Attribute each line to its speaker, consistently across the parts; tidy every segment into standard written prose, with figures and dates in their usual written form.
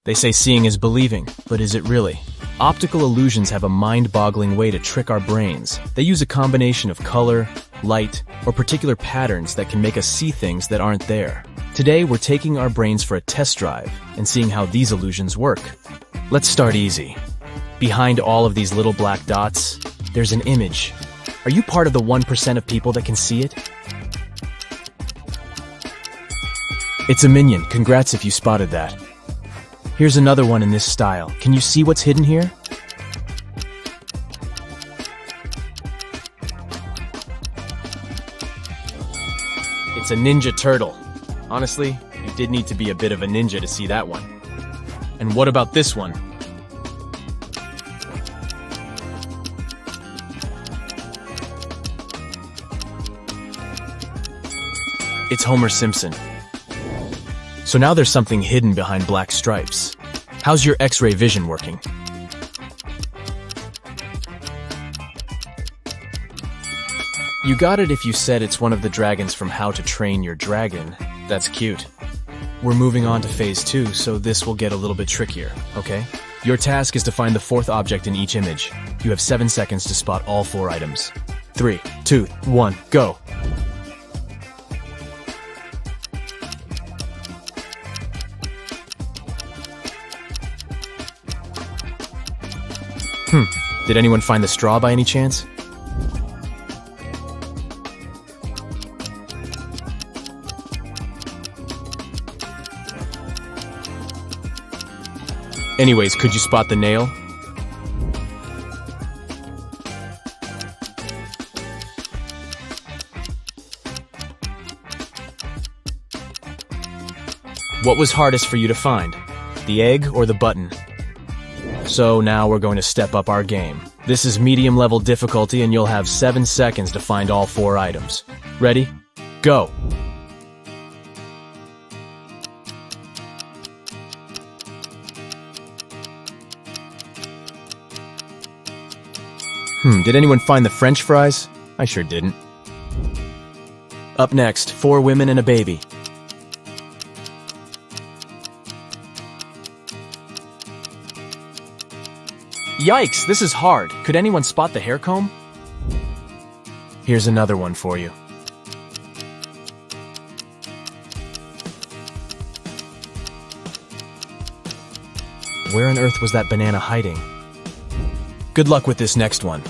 Speaker 1: They say seeing is believing, but is it really? Optical illusions have a mind-boggling way to trick our brains. They use a combination of color, light, or particular patterns that can make us see things that aren't there. Today, we're taking our brains for a test drive and seeing how these illusions work. Let's start easy. Behind all of these little black dots, there's an image. Are you part of the 1% of people that can see it? It's a minion. Congrats if you spotted that. Here's another one in this style. Can you see what's hidden here? It's a ninja turtle. Honestly, you did need to be a bit of a ninja to see that one. And what about this one? It's Homer Simpson. So now there's something hidden behind black stripes. How's your X-ray vision working? You got it if you said it's one of the dragons from How to Train Your Dragon. That's cute. We're moving on to phase 2, so this will get a little bit trickier, okay? Your task is to find the fourth object in each image. You have 7 seconds to spot all 4 items. 3, 2, 1, go! Did anyone find the straw by any chance? Anyways, could you spot the nail? What was hardest for you to find? The egg or the button? So now we're going to step up our game. This is medium level difficulty and you'll have 7 seconds to find all 4 items. Ready? Go! Did anyone find the French fries? I sure didn't. Up next, 4 women and a baby. Yikes, this is hard. Could anyone spot the hair comb? Here's another one for you. Where on earth was that banana hiding? Good luck with this next one.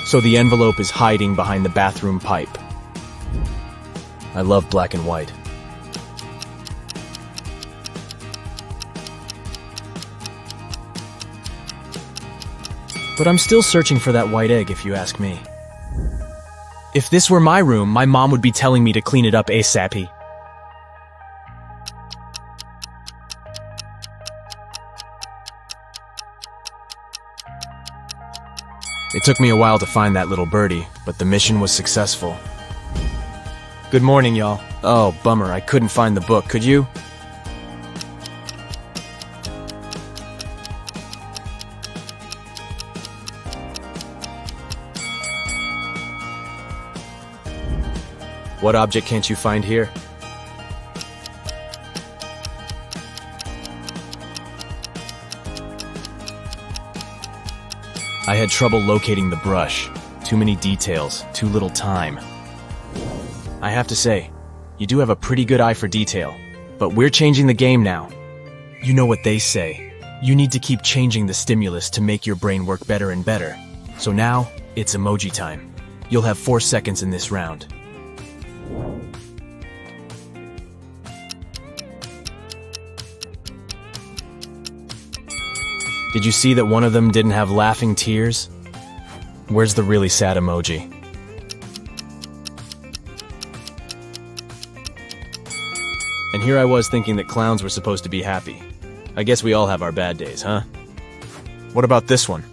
Speaker 1: So the envelope is hiding behind the bathroom pipe. I love black and white. But I'm still searching for that white egg, if you ask me. If this were my room, my mom would be telling me to clean it up ASAP. It took me a while to find that little birdie, but the mission was successful. Good morning, y'all. Oh, bummer, I couldn't find the book, could you? What object can't you find here? I had trouble locating the brush. Too many details, too little time. I have to say, you do have a pretty good eye for detail, but we're changing the game now. You know what they say. You need to keep changing the stimulus to make your brain work better and better. So now, it's emoji time. You'll have 4 seconds in this round. Did you see that one of them didn't have laughing tears? Where's the really sad emoji? And here I was thinking that clowns were supposed to be happy. I guess we all have our bad days, huh? What about this one?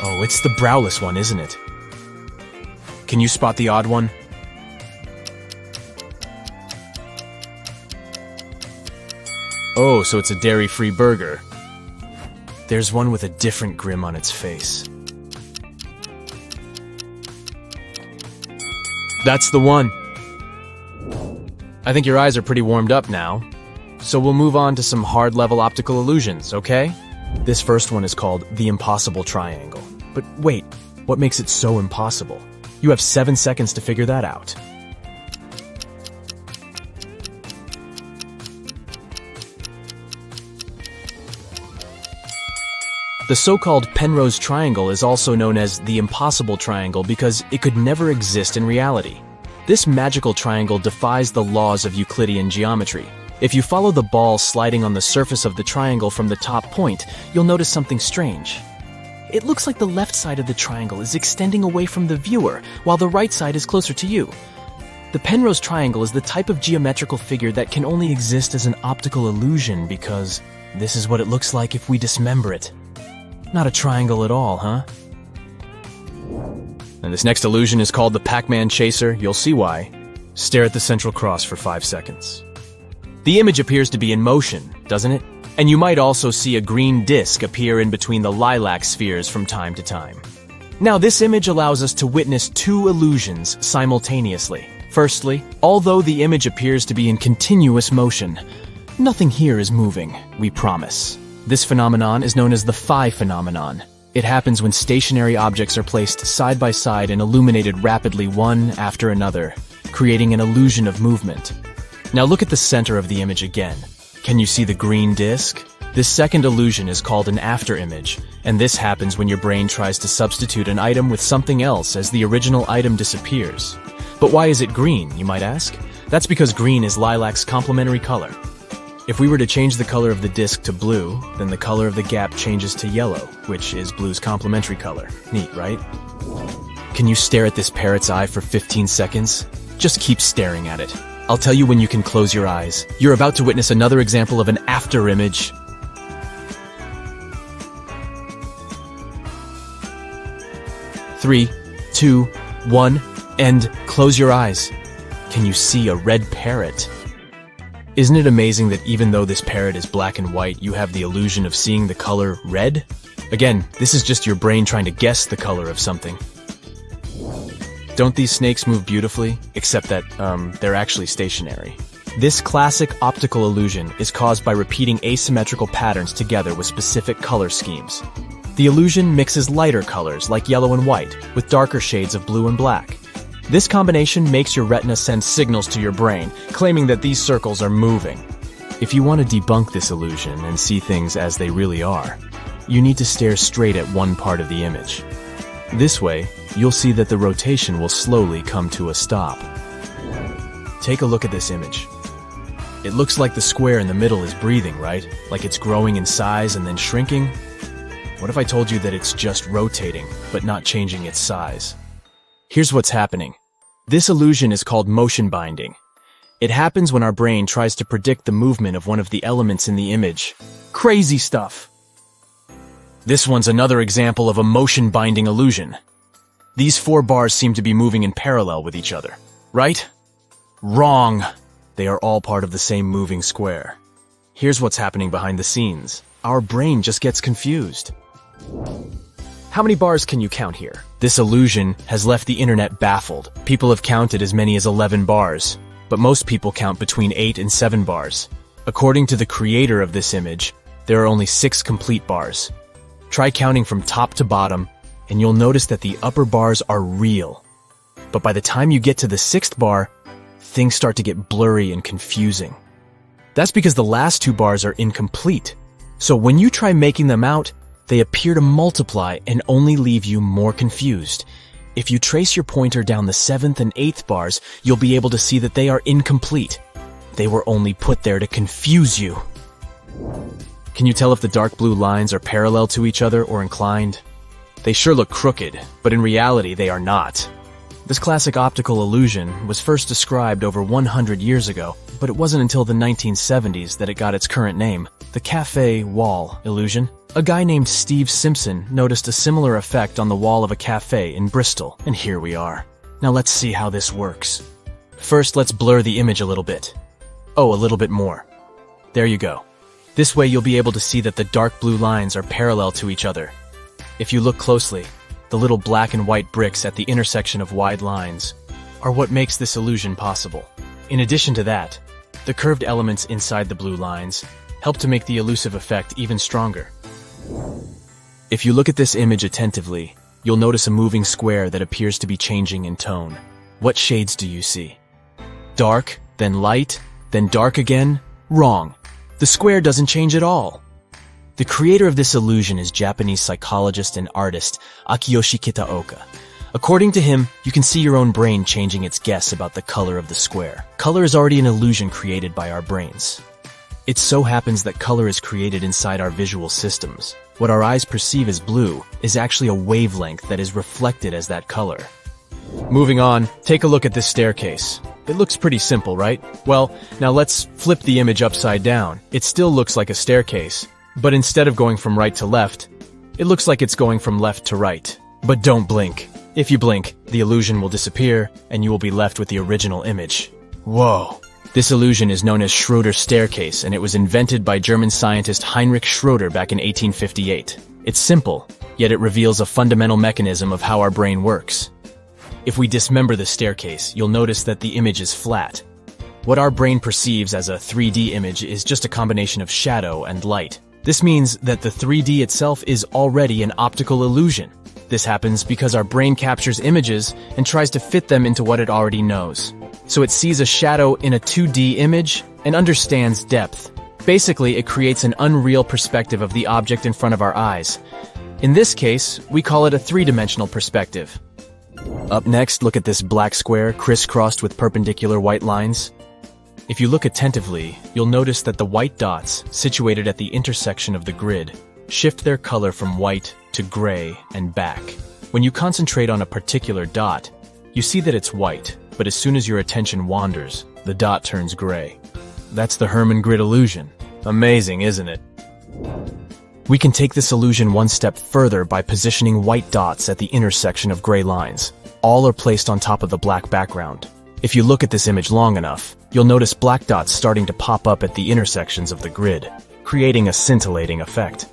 Speaker 1: Oh, it's the browless one, isn't it? Can you spot the odd one? Oh, so it's a dairy-free burger. There's one with a different grin on its face. That's the one. I think your eyes are pretty warmed up now, so we'll move on to some hard-level optical illusions, okay? This first one is called the impossible triangle. But wait, what makes it so impossible? You have 7 seconds to figure that out. The so-called Penrose triangle is also known as the impossible triangle because it could never exist in reality. This magical triangle defies the laws of Euclidean geometry. If you follow the ball sliding on the surface of the triangle from the top point, you'll notice something strange. It looks like the left side of the triangle is extending away from the viewer, while the right side is closer to you. The Penrose triangle is the type of geometrical figure that can only exist as an optical illusion because this is what it looks like if we dismember it. Not a triangle at all, huh? And this next illusion is called the Pac-Man chaser. You'll see why. Stare at the central cross for 5 seconds. The image appears to be in motion, doesn't it? And you might also see a green disc appear in between the lilac spheres from time to time. Now, this image allows us to witness 2 illusions simultaneously. Firstly, although the image appears to be in continuous motion, nothing here is moving, we promise. This phenomenon is known as the phi phenomenon. It happens when stationary objects are placed side by side and illuminated rapidly one after another, creating an illusion of movement. Now look at the center of the image again. Can you see the green disc? This second illusion is called an afterimage, and this happens when your brain tries to substitute an item with something else as the original item disappears. But why is it green, you might ask? That's because green is lilac's complementary color. If we were to change the color of the disc to blue, then the color of the gap changes to yellow, which is blue's complementary color. Neat, right? Can you stare at this parrot's eye for 15 seconds? Just keep staring at it. I'll tell you when you can close your eyes. You're about to witness another example of an afterimage. 3, 2, 1, and close your eyes. Can you see a red parrot? Isn't it amazing that even though this parrot is black and white, you have the illusion of seeing the color red? Again, this is just your brain trying to guess the color of something. Don't these snakes move beautifully? Except that, they're actually stationary. This classic optical illusion is caused by repeating asymmetrical patterns together with specific color schemes. The illusion mixes lighter colors like yellow and white with darker shades of blue and black. This combination makes your retina send signals to your brain, claiming that these circles are moving. If you want to debunk this illusion and see things as they really are, you need to stare straight at one part of the image. This way, you'll see that the rotation will slowly come to a stop. Take a look at this image. It looks like the square in the middle is breathing, right? Like it's growing in size and then shrinking? What if I told you that it's just rotating, but not changing its size? Here's what's happening. This illusion is called motion binding. It happens when our brain tries to predict the movement of one of the elements in the image. Crazy stuff! This one's another example of a motion binding illusion. These 4 bars seem to be moving in parallel with each other, right? Wrong! They are all part of the same moving square. Here's what's happening behind the scenes. Our brain just gets confused. How many bars can you count here? This illusion has left the internet baffled. People have counted as many as 11 bars, but most people count between 8 and 7 bars. According to the creator of this image, there are only 6 complete bars. Try counting from top to bottom, and you'll notice that the upper bars are real. But by the time you get to the 6th bar, things start to get blurry and confusing. That's because the last 2 bars are incomplete. So when you try making them out, they appear to multiply and only leave you more confused. If you trace your pointer down the 7th and 8th bars, you'll be able to see that they are incomplete. They were only put there to confuse you. Can you tell if the dark blue lines are parallel to each other or inclined? They sure look crooked, but in reality they are not. This classic optical illusion was first described over 100 years ago, but it wasn't until the 1970s that it got its current name, the cafe wall illusion. A guy named Steve Simpson noticed a similar effect on the wall of a cafe in Bristol, and here we are. Now let's see how this works. First, let's blur the image a little bit. Oh, a little bit more. There you go. This way you'll be able to see that the dark blue lines are parallel to each other. If you look closely, the little black and white bricks at the intersection of wide lines are what makes this illusion possible. In addition to that, the curved elements inside the blue lines help to make the elusive effect even stronger. If you look at this image attentively, you'll notice a moving square that appears to be changing in tone. What shades do you see? Dark, then light, then dark again? Wrong. The square doesn't change at all. The creator of this illusion is Japanese psychologist and artist Akiyoshi Kitaoka. According to him, you can see your own brain changing its guess about the color of the square. Color is already an illusion created by our brains. It so happens that color is created inside our visual systems. What our eyes perceive as blue is actually a wavelength that is reflected as that color. Moving on, take a look at this staircase. It looks pretty simple, right? Well, now let's flip the image upside down. It still looks like a staircase, but instead of going from right to left, it looks like it's going from left to right. But don't blink. If you blink, the illusion will disappear, and you will be left with the original image. Whoa! This illusion is known as Schroeder's staircase, and it was invented by German scientist Heinrich Schroeder back in 1858. It's simple, yet it reveals a fundamental mechanism of how our brain works. If we dismember the staircase, you'll notice that the image is flat. What our brain perceives as a 3D image is just a combination of shadow and light. This means that the 3D itself is already an optical illusion. This happens because our brain captures images and tries to fit them into what it already knows. So it sees a shadow in a 2D image and understands depth. Basically, it creates an unreal perspective of the object in front of our eyes. In this case, we call it a three-dimensional perspective. Up next, look at this black square crisscrossed with perpendicular white lines. If you look attentively, you'll notice that the white dots, situated at the intersection of the grid, shift their color from white to gray and back. When you concentrate on a particular dot, you see that it's white, but as soon as your attention wanders, the dot turns gray. That's the Hermann grid illusion. Amazing, isn't it? We can take this illusion one step further by positioning white dots at the intersection of gray lines. All are placed on top of the black background. If you look at this image long enough, you'll notice black dots starting to pop up at the intersections of the grid, creating a scintillating effect.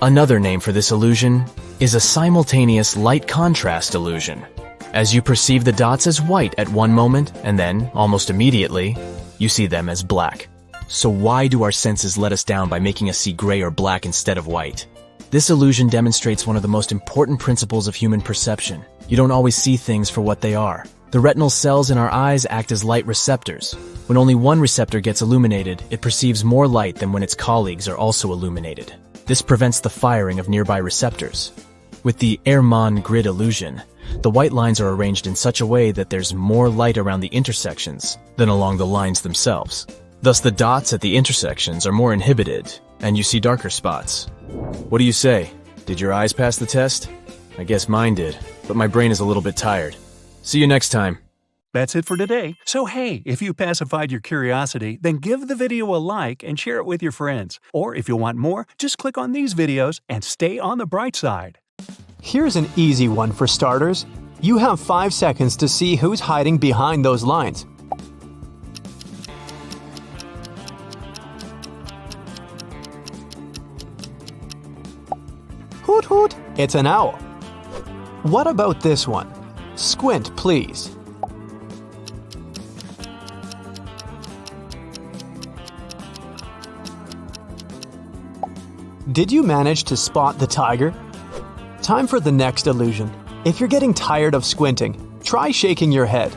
Speaker 1: Another name for this illusion is a simultaneous light contrast illusion. As you perceive the dots as white at one moment, and then, almost immediately, you see them as black. So why do our senses let us down by making us see gray or black instead of white? This illusion demonstrates one of the most important principles of human perception. You don't always see things for what they are. The retinal cells in our eyes act as light receptors. When only one receptor gets illuminated, it perceives more light than when its colleagues are also illuminated. This prevents the firing of nearby receptors. With the Hermann grid illusion, the white lines are arranged in such a way that there's more light around the intersections than along the lines themselves. Thus, the dots at the intersections are more inhibited, and you see darker spots. What do you say? Did your eyes pass the test? I guess mine did, but my brain is a little bit tired. See you next time.
Speaker 2: That's it for today. So hey, if you pacified your curiosity, then give the video a like and share it with your friends. Or if you want more, just click on these videos and stay on the bright side.
Speaker 3: Here's an easy one for starters. You have 5 seconds to see who's hiding behind those lines. Hoot hoot, it's an owl. What about this one? Squint, please. Did you manage to spot the tiger? Time for the next illusion. If you're getting tired of squinting, try shaking your head.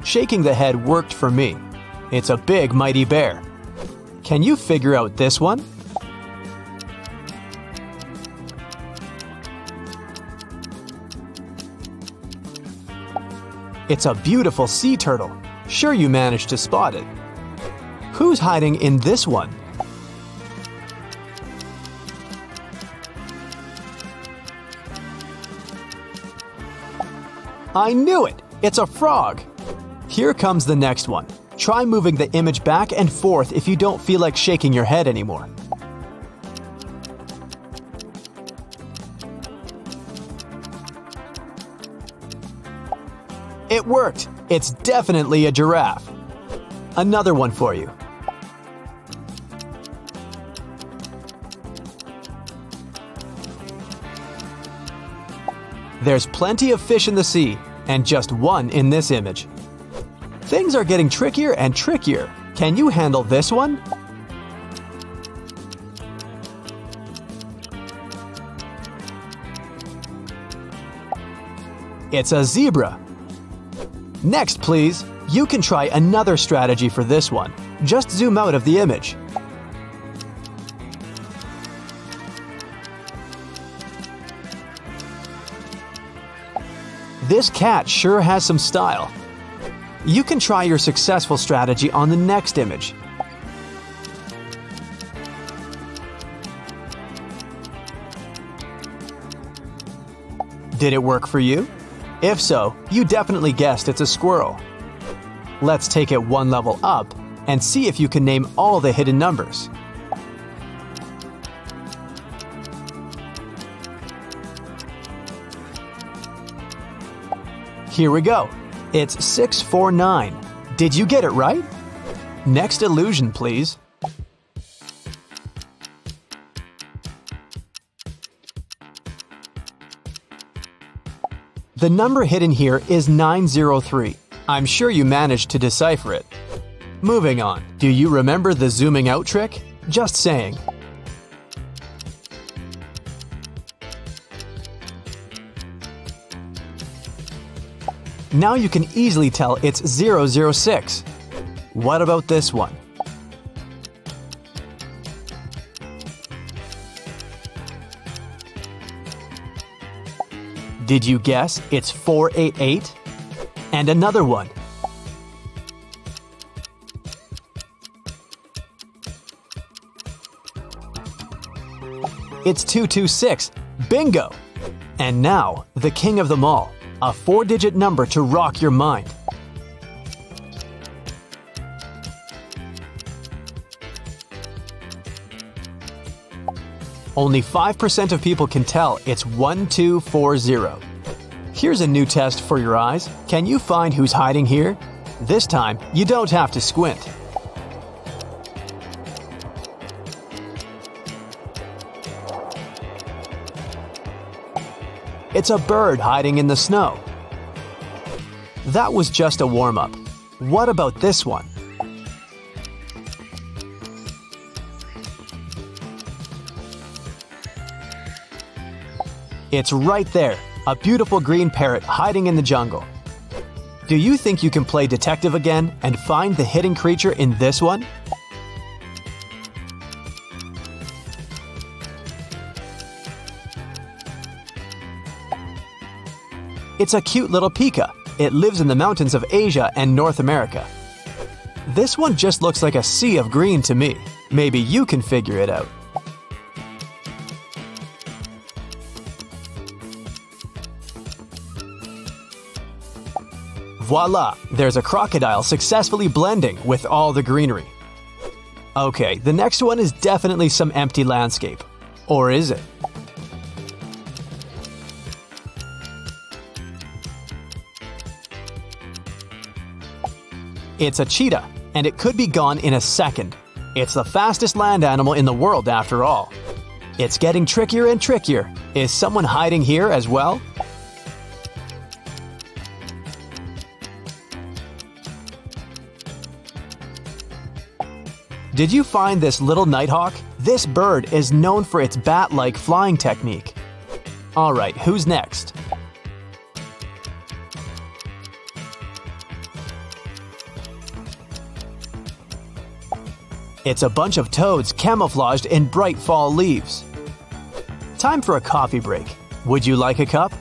Speaker 3: Shaking the head worked for me. It's a big, mighty bear. Can you figure out this one? It's a beautiful sea turtle. Sure you managed to spot it. Who's hiding in this one? I knew it! It's a frog! Here comes the next one. Try moving the image back and forth if you don't feel like shaking your head anymore. It worked! It's definitely a giraffe. Another one for you. There's plenty of fish in the sea, and just one in this image. Things are getting trickier and trickier. Can you handle this one? It's a zebra. Next, please. You can try another strategy for this one. Just zoom out of the image. This cat sure has some style. You can try your successful strategy on the next image. Did it work for you? If so, you definitely guessed it's a squirrel. Let's take it one level up and see if you can name all the hidden numbers. Here we go. It's 649. Did you get it right? Next illusion, please. The number hidden here is 903. I'm sure you managed to decipher it. Moving on. Do you remember the zooming out trick? Just saying. Now you can easily tell it's 006. What about this one? Did you guess it's 488? And another one. It's 226. Bingo! And now, the king of them all. A 4-digit number to rock your mind. Only 5% of people can tell it's 1240. Here's a new test for your eyes. Can you find who's hiding here? This time, you don't have to squint. It's a bird hiding in the snow. That was just a warm-up. What about this one? It's right there, a beautiful green parrot hiding in the jungle. Do you think you can play detective again and find the hidden creature in this one? It's a cute little pika. It lives in the mountains of Asia and North America. This one just looks like a sea of green to me. Maybe you can figure it out. Voila! There's a crocodile successfully blending with all the greenery. Okay, the next one is definitely some empty landscape. Or is it? It's a cheetah, and it could be gone in a second. It's the fastest land animal in the world after all. It's getting trickier and trickier. Is someone hiding here as well? Did you find this little nighthawk? This bird is known for its bat-like flying technique. Alright, who's next? It's a bunch of toads camouflaged in bright fall leaves. Time for a coffee break. Would you like a cup?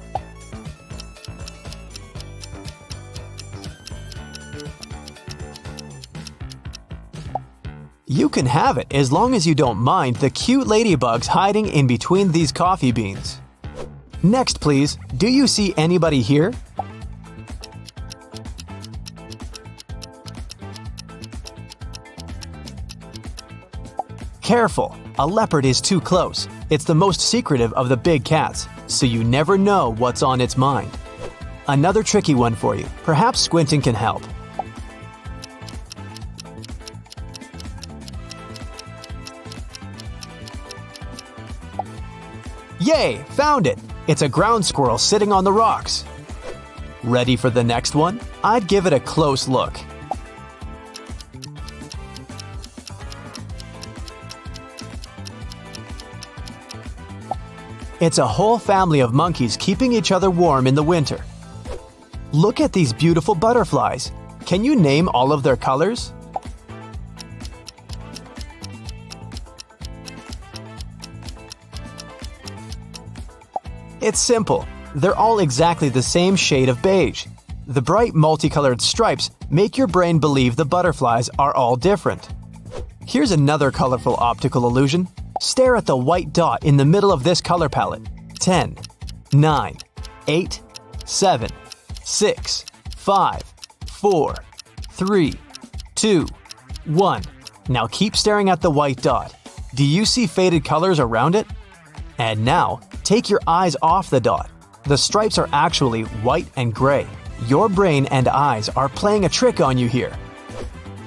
Speaker 3: You can have it as long as you don't mind the cute ladybugs hiding in between these coffee beans. Next, please, do you see anybody here? Careful, a leopard is too close. It's the most secretive of the big cats, so you never know what's on its mind. Another tricky one for you. Perhaps squinting can help. Yay! Found it! It's a ground squirrel sitting on the rocks. Ready for the next one? I'd give it a close look. It's a whole family of monkeys keeping each other warm in the winter. Look at these beautiful butterflies. Can you name all of their colors? It's simple. They're all exactly the same shade of beige. The bright multicolored stripes make your brain believe the butterflies are all different. Here's another colorful optical illusion. Stare at the white dot in the middle of this color palette. 10, 9, 8, 7, 6, 5, 4, 3, 2, 1. Now keep staring at the white dot. Do you see faded colors around it? And now, take your eyes off the dot. The stripes are actually white and gray. Your brain and eyes are playing a trick on you here.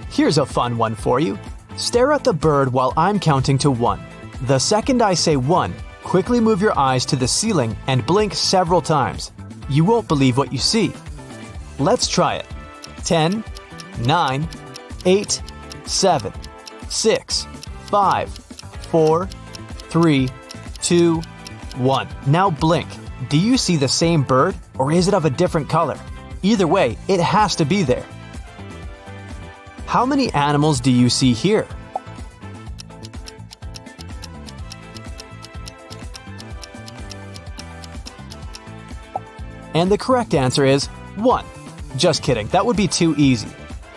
Speaker 3: Here's a fun one for you. Stare at the bird while I'm counting to 1. The second I say 1, quickly move your eyes to the ceiling and blink several times. You won't believe what you see. Let's try it. 10, 9, 8, 7, 6, 5, 4, 3, 2, 1. Now blink. Do you see the same bird, or is it of a different color? Either way, it has to be there. How many animals do you see here? And the correct answer is 1. Just kidding, that would be too easy.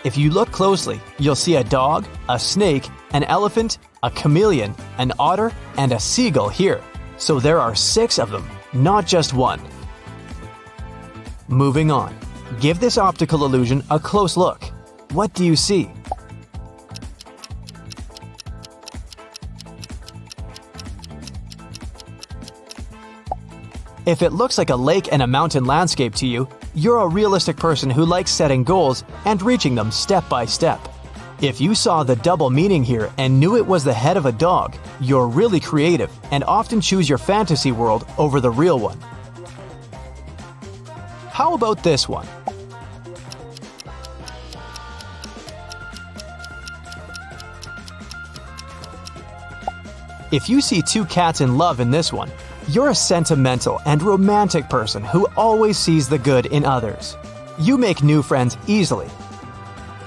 Speaker 3: If you look closely, you'll see a dog, a snake, an elephant, a chameleon, an otter, and a seagull here. So there are 6 of them, not just 1. Moving on. Give this optical illusion a close look. What do you see? If it looks like a lake and a mountain landscape to you, you're a realistic person who likes setting goals and reaching them step by step. If you saw the double meaning here and knew it was the head of a dog, you're really creative and often choose your fantasy world over the real one. How about this one? If you see 2 cats in love in this one, you're a sentimental and romantic person who always sees the good in others. You make new friends easily.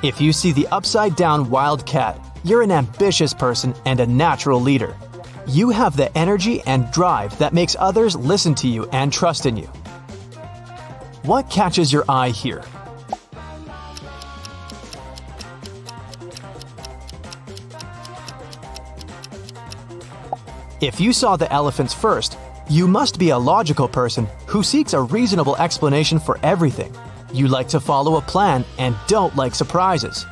Speaker 3: If you see the upside-down wild cat, you're an ambitious person and a natural leader. You have the energy and drive that makes others listen to you and trust in you. What catches your eye here? If you saw the elephants first, you must be a logical person who seeks a reasonable explanation for everything. You like to follow a plan and don't like surprises.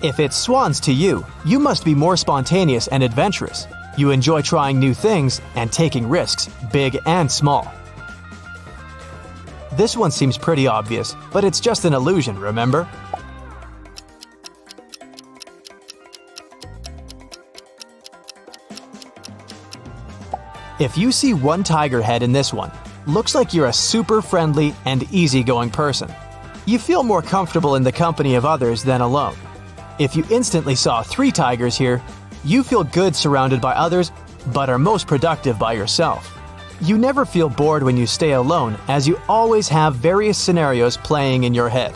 Speaker 3: If it's swans to you, you must be more spontaneous and adventurous. You enjoy trying new things and taking risks, big and small. This one seems pretty obvious, but it's just an illusion, remember? If you see one tiger head in this one, looks like you're a super friendly and easygoing person. You feel more comfortable in the company of others than alone. If you instantly saw 3 tigers here, you feel good surrounded by others, but are most productive by yourself. You never feel bored when you stay alone, as you always have various scenarios playing in your head.